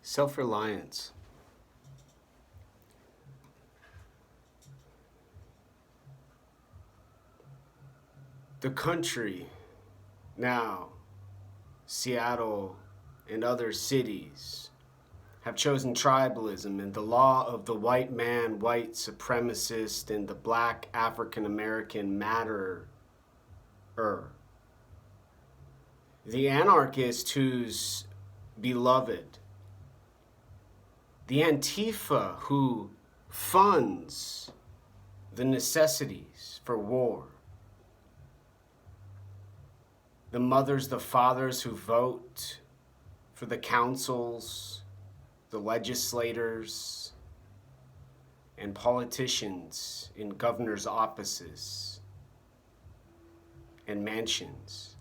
Self-reliance. The country now, Seattle and other cities, have chosen tribalism and the law of the white man, white supremacist, and the black African American matterer. The anarchist who's beloved. The Antifa who funds the necessities for war. The mothers, the fathers who vote for the councils, the legislators, and politicians in governors' offices and mansions.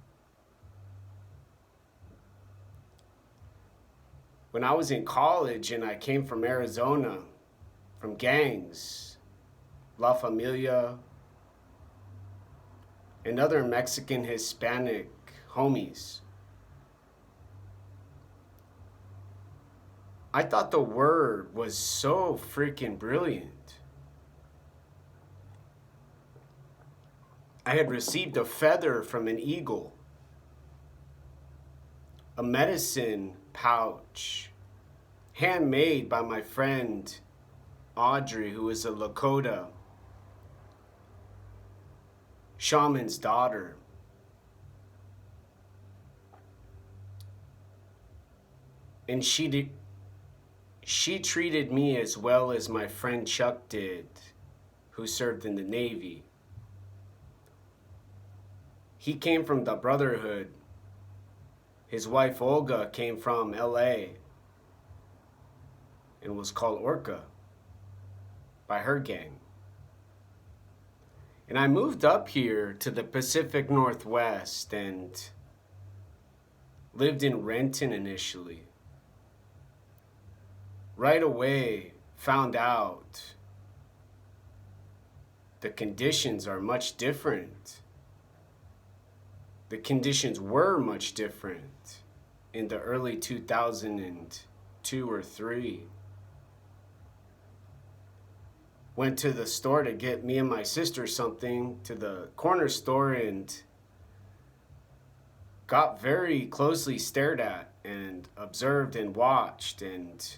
When I was in college and I came from Arizona, from gangs, La Familia, and other Mexican Hispanic homies, I thought the word was so freaking brilliant. I had received a feather from an eagle, a medicine pouch, handmade by my friend Audrey, who is a Lakota shaman's daughter. And she treated me as well as my friend Chuck did, who served in the Navy. He came from the Brotherhood. His wife Olga came from LA and was called Orca by her gang. And I moved up here to the Pacific Northwest and lived in Renton initially. Right away, found out the conditions are much different. The conditions were much different in the early 2002 or 3. Went to the store to get me and my sister something, to the corner store, and got very closely stared at and observed and watched and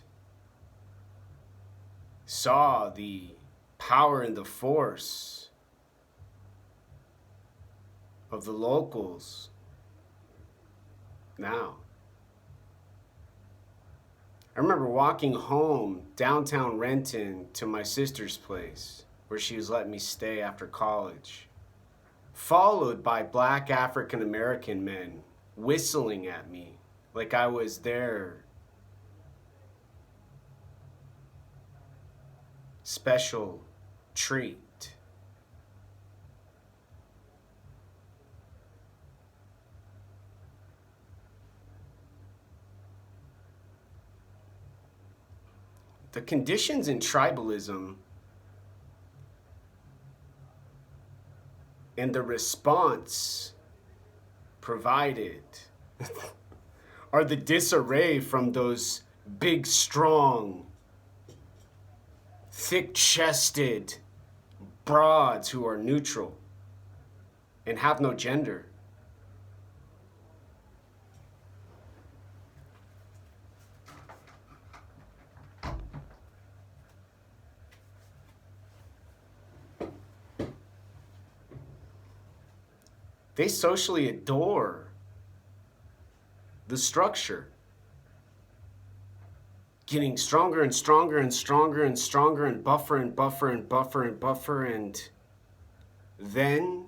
saw the power and the force of the locals now. I remember walking home downtown Renton to my sister's place where she was letting me stay after college, followed by black African American men whistling at me like I was their special treat. The conditions in tribalism and the response provided are the disarray from those big, strong, thick-chested broads who are neutral and have no gender. They socially adore the structure, getting stronger and stronger and stronger and stronger and buffer and buffer and buffer and buffer, and then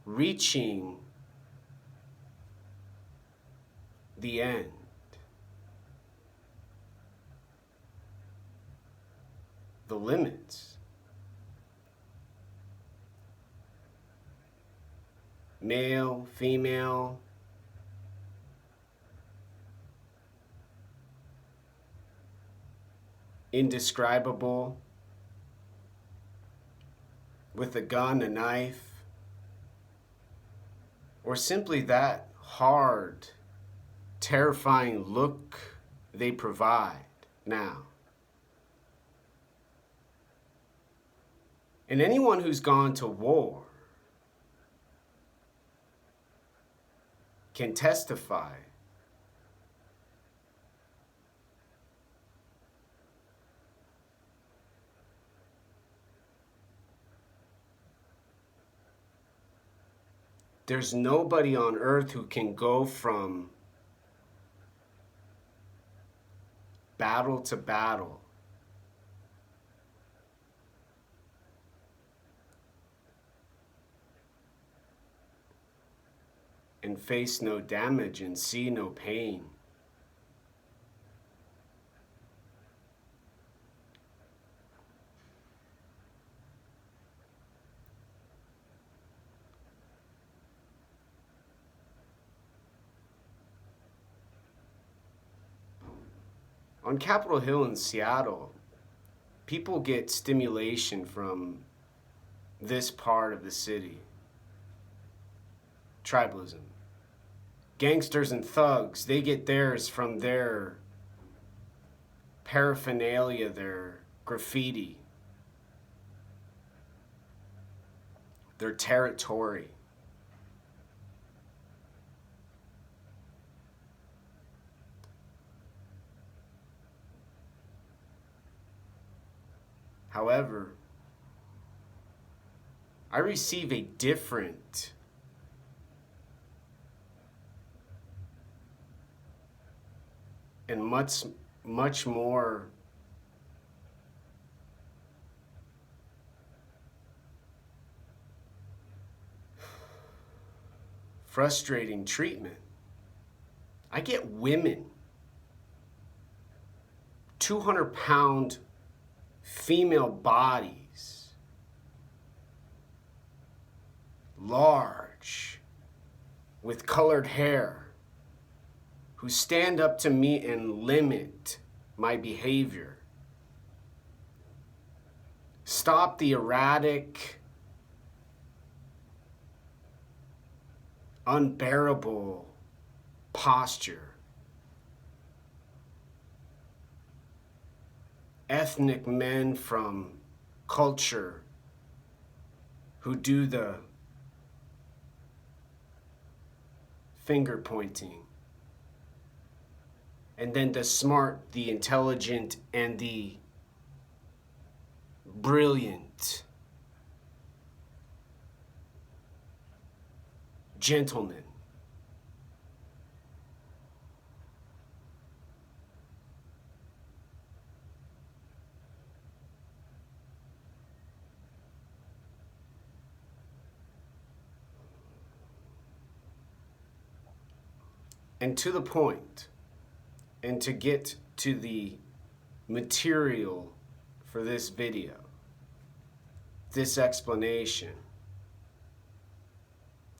reaching the end. The limits. Male, female, indescribable, with a gun, a knife, or simply that hard, terrifying look they provide. now. And anyone who's gone to war can testify there's nobody on earth who can go from battle to battle and face no damage and see no pain. On Capitol Hill in Seattle, people get stimulation from this part of the city. Tribalism. Gangsters and thugs, they get theirs from their paraphernalia, their graffiti, their territory. However, I receive a different and much more frustrating treatment. I get women, 200-pound female bodies, large, with colored hair, who stand up to me and limit my behavior. Stop the erratic, unbearable posture. Ethnic men from culture who do the finger pointing. And then the smart, the intelligent, and the brilliant gentleman. And to the point, and to get to the material for this video, this explanation,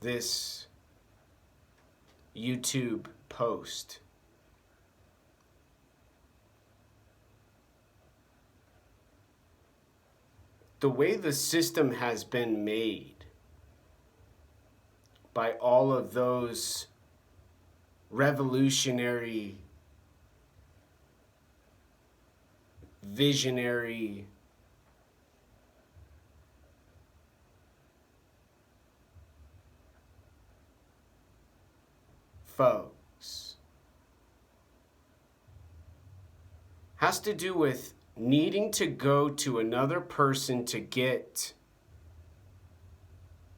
this YouTube post, the way the system has been made by all of those revolutionary, visionary, folks has to do with needing to go to another person to get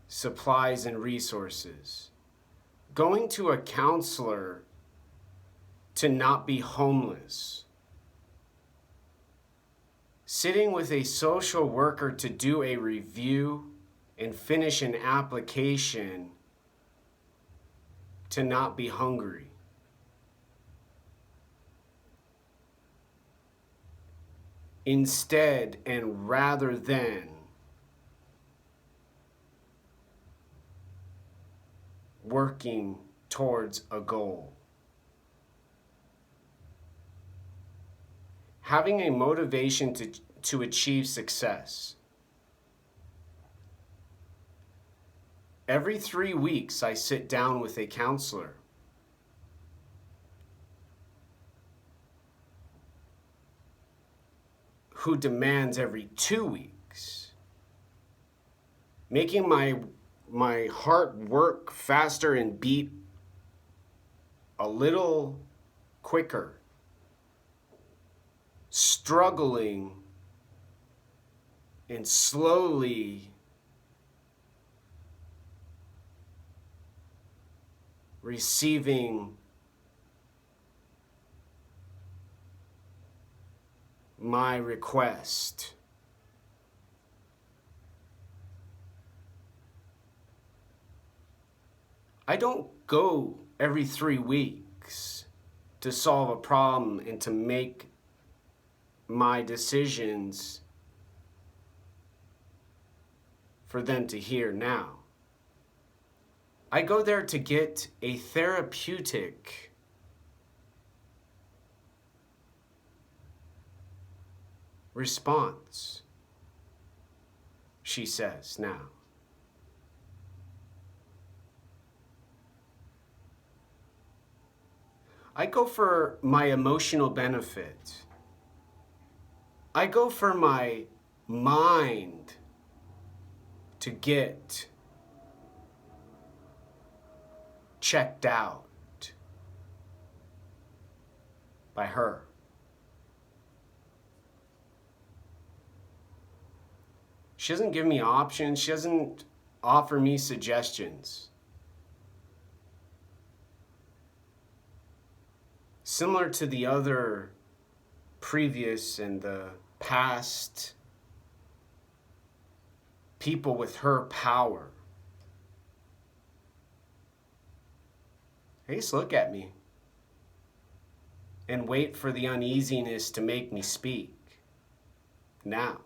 supplies and resources, going to a counselor to not be homeless, sitting with a social worker to do a review and finish an application to not be hungry. Instead, and rather than working towards a goal. Having a motivation to achieve success. Every 3 weeks, I sit down with a counselor. who demands every 2 weeks, making my heart work faster and beat a little quicker, struggling and slowly receiving my request. I don't go every 3 weeks to solve a problem and to make my decisions for them to hear now. I go there to get a therapeutic response, she says now. I go for my emotional benefit. I go for my mind to get checked out by her. She doesn't give me options. She doesn't offer me suggestions. Similar to the other previous and the past people with her power. They just look at me and wait for the uneasiness to make me speak. Now.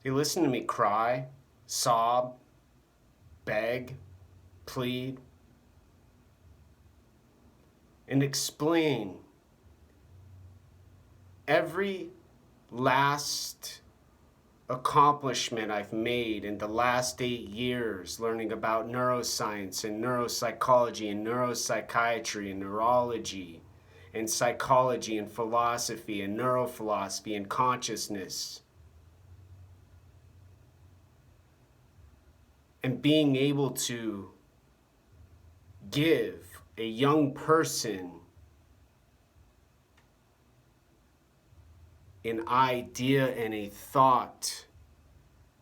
They listen to me cry, sob, beg, plead, and explain every last accomplishment I've made in the last 8 years learning about neuroscience and neuropsychology and neuropsychiatry and neurology and psychology and philosophy and neurophilosophy and consciousness. And being able to give a young person an idea and a thought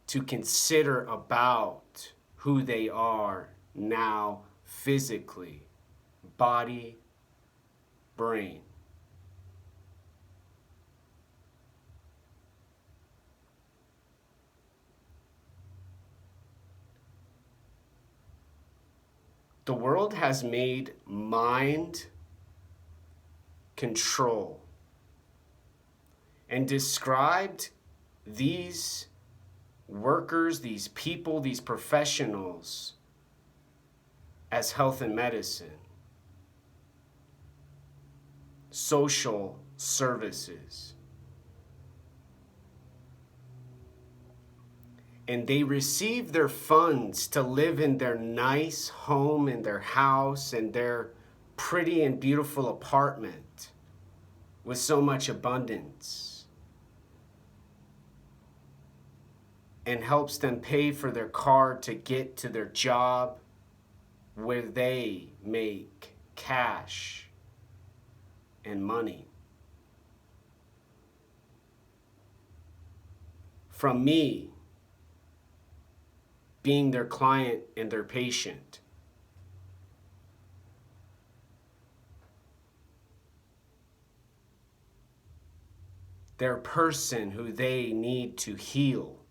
to consider about who they are now physically, body, brain. The world has made mind control and described these workers, these people, these professionals as health and medicine, social services. And they receive their funds to live in their nice home, in their house, in their pretty and beautiful apartment with so much abundance, and helps them pay for their car to get to their job where they make cash and money. From me, being their client and their patient. Their person who they need to heal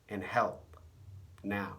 and help now.